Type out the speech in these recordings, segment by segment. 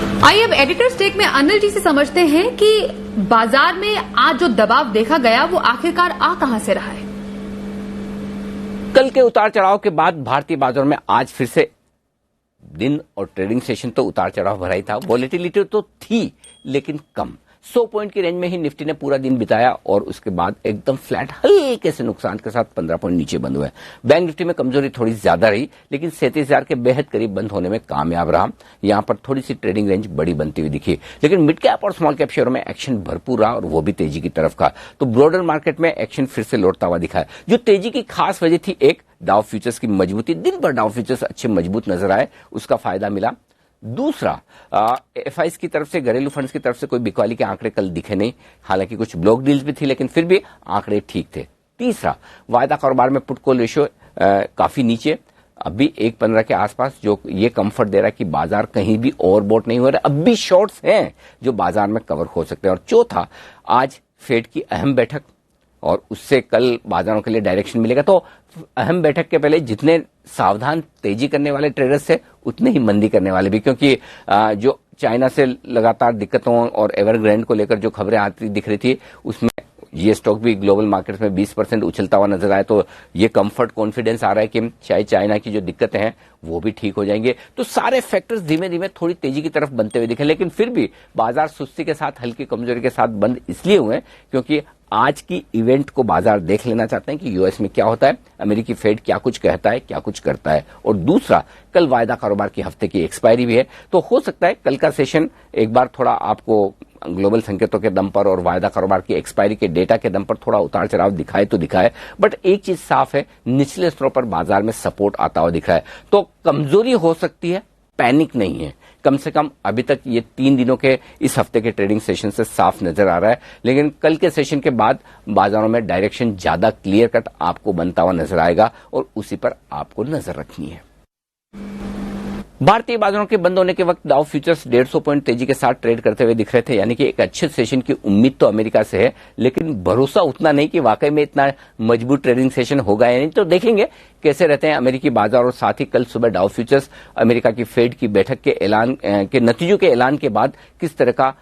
आइए अब editors take में अनिल जी से समझते हैं कि बाजार में आज जो दबाव देखा गया वो आखिरकार आ कहां से रहा है। कल के उतार चढ़ाव के बाद भारतीय बाजारों में आज फिर से दिन और ट्रेडिंग सेशन तो उतार चढ़ाव भरा ही था। वॉलेटिलिटी तो थी लेकिन कम। 100 पॉइंट की रेंज में ही निफ्टी ने पूरा दिन बिताया और उसके बाद एकदम फ्लैट हल्के से नुकसान के साथ 15 पॉइंट नीचे बंद हुए। बैंक निफ्टी में कमजोरी थोड़ी ज्यादा रही लेकिन 37,000 के बेहद करीब बंद होने में कामयाब रहा। यहां पर थोड़ी सी ट्रेडिंग रेंज बड़ी बनती हुई दिखी लेकिन मिड कैप और स्मॉल कैप शेयरों में एक्शन भरपूर रहा और वो भी तेजी की तरफ का। तो ब्रॉडर मार्केट में एक्शन फिर से लौटता हुआ दिखा है। जो तेजी की खास वजह थी, एक डाउ फ्यूचर्स की मजबूती, दिन भर डाउ फ्यूचर्स अच्छे मजबूत नजर आए, उसका फायदा मिला। दूसरा, एफआईज की तरफ से, घरेलू फंड्स की तरफ से कोई बिकवाली के आंकड़े कल दिखे नहीं। हालांकि कुछ ब्लॉक डील्स भी थी लेकिन फिर भी आंकड़े ठीक थे। तीसरा, वायदा कारोबार में पुट कॉल रेशियो काफी नीचे, अभी 1.15 के आसपास, जो ये कंफर्ट दे रहा है कि बाजार कहीं भी ओवरबॉट नहीं हो रहा। अब भी शॉर्ट्स हैं जो बाजार में कवर हो सकते हैं। और चौथा, आज फेड की अहम बैठक और उससे कल बाजारों के लिए डायरेक्शन मिलेगा। तो अहम बैठक के पहले जितने सावधान तेजी करने वाले ट्रेडर्स थे उतने ही मंदी करने वाले भी, क्योंकि जो चाइना से लगातार दिक्कतों और एवरग्रैंड को लेकर जो खबरें आती दिख रही थी उसमें ये स्टॉक भी ग्लोबल मार्केट्स में 20% उछलता हुआ नजर आया। तो ये कंफर्ट कॉन्फिडेंस आ रहा है कि शायद चाइना की जो दिक्कतें हैं वो भी ठीक हो जाएंगे। तो सारे फैक्टर्स धीमे धीमे थोड़ी तेजी की तरफ बनते हुए दिखे लेकिन फिर भी बाजार सुस्ती के साथ, हल्की कमजोरी के साथ बंद इसलिए हुए क्योंकि आज की इवेंट को बाजार देख लेना चाहते हैं कि यूएस में क्या होता है, अमेरिकी फेड क्या कुछ कहता है, क्या कुछ करता है। और दूसरा, कल वायदा कारोबार की हफ्ते की एक्सपायरी भी है तो हो सकता है कल का सेशन एक बार थोड़ा आपको ग्लोबल संकेतों के दम पर और वायदा कारोबार की एक्सपायरी के डेटा के दम पर थोड़ा उतार चढ़ाव दिखाए तो दिखाए। बट एक चीज साफ है, निचले स्तरों पर बाजार में सपोर्ट आता हुआ दिख रहा है। तो कमजोरी हो सकती है, पैनिक नहीं है। कम से कम अभी तक ये 3 दिनों के इस हफ्ते के ट्रेडिंग सेशन से साफ नजर आ रहा है। लेकिन कल के सेशन के बाद बाजारों में डायरेक्शन ज्यादा क्लियर कट आपको बनता हुआ नजर आएगा और उसी पर आपको नजर रखनी है। भारतीय बाजारों के बंद होने के वक्त डाउ फ्यूचर्स 150 पॉइंट तेजी के साथ ट्रेड करते हुए दिख रहे थे। यानी कि एक अच्छे सेशन की उम्मीद तो अमेरिका से है लेकिन भरोसा उतना नहीं कि वाकई में इतना मजबूत ट्रेडिंग सेशन होगा या नहीं। तो देखेंगे कैसे रहते हैं अमेरिकी बाजार। और साथ ही कल सुबह डाउ फ्यूचर्स अमेरिका की फेड की बैठक के ऐलान के नतीजों के ऐलान के बाद किस तरह का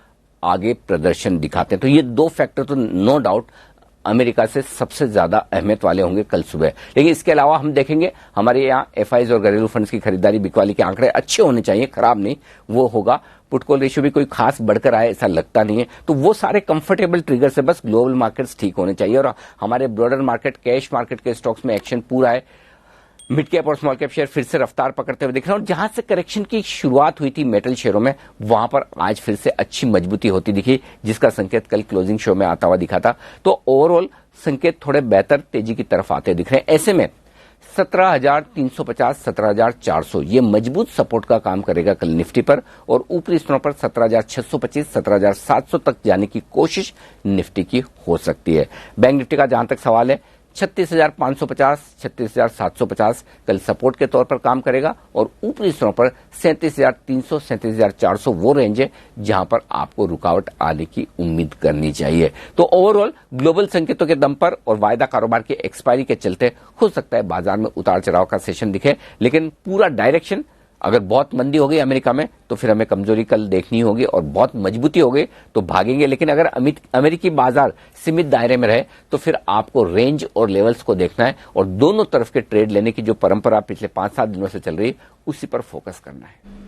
आगे प्रदर्शन दिखाते हैं। तो ये 2 फैक्टर तो नो डाउट अमेरिका से सबसे ज्यादा अहमियत वाले होंगे कल सुबह। लेकिन इसके अलावा हम देखेंगे हमारे यहाँ एफआईज और घरेलू फंड्स की खरीदारी बिकवाली के आंकड़े अच्छे होने चाहिए, खराब नहीं, वो होगा। पुट कॉल रेशियो भी कोई खास बढ़कर आए ऐसा लगता नहीं है। तो वो सारे कंफर्टेबल ट्रिगर से बस ग्लोबल मार्केट्स ठीक होने चाहिए और हमारे ब्रॉडर मार्केट, कैश मार्केट के स्टॉक्स में एक्शन पूरा है। मिड कैप और स्मॉल कैप शेयर फिर से रफ्तार पकड़ते हुए दिख रहे हैं और जहां से करेक्शन की शुरुआत हुई थी मेटल शेयरों में, वहां पर आज फिर से अच्छी मजबूती होती दिखी, जिसका संकेत कल क्लोजिंग शो में आता हुआ दिखा था। तो ओवरऑल संकेत थोड़े बेहतर तेजी की तरफ आते दिख रहे हैं। ऐसे में 17,350, 17,400 ये मजबूत सपोर्ट का काम करेगा कल निफ्टी पर और ऊपरी स्तरों पर 17,625, 17,700 तक जाने की कोशिश निफ्टी की हो सकती है। बैंक निफ्टी का जहां तक सवाल है, 36,550, 36,750 कल सपोर्ट के तौर पर काम करेगा और ऊपरी स्तरों पर 37,300, 37,400 वो रेंज है जहां पर आपको रुकावट आने की उम्मीद करनी चाहिए। तो ओवरऑल ग्लोबल संकेतों के दम पर और वायदा कारोबार की एक्सपायरी के चलते हो सकता है बाजार में उतार चढ़ाव का सेशन दिखे, लेकिन पूरा डायरेक्शन, अगर बहुत मंदी हो गई अमेरिका में तो फिर हमें कमजोरी कल देखनी होगी और बहुत मजबूती हो गई तो भागेंगे। लेकिन अगर अमेरिकी बाजार सीमित दायरे में रहे तो फिर आपको रेंज और लेवल्स को देखना है और दोनों तरफ के ट्रेड लेने की जो परंपरा पिछले 5-7 दिनों से चल रही है उसी पर फोकस करना है।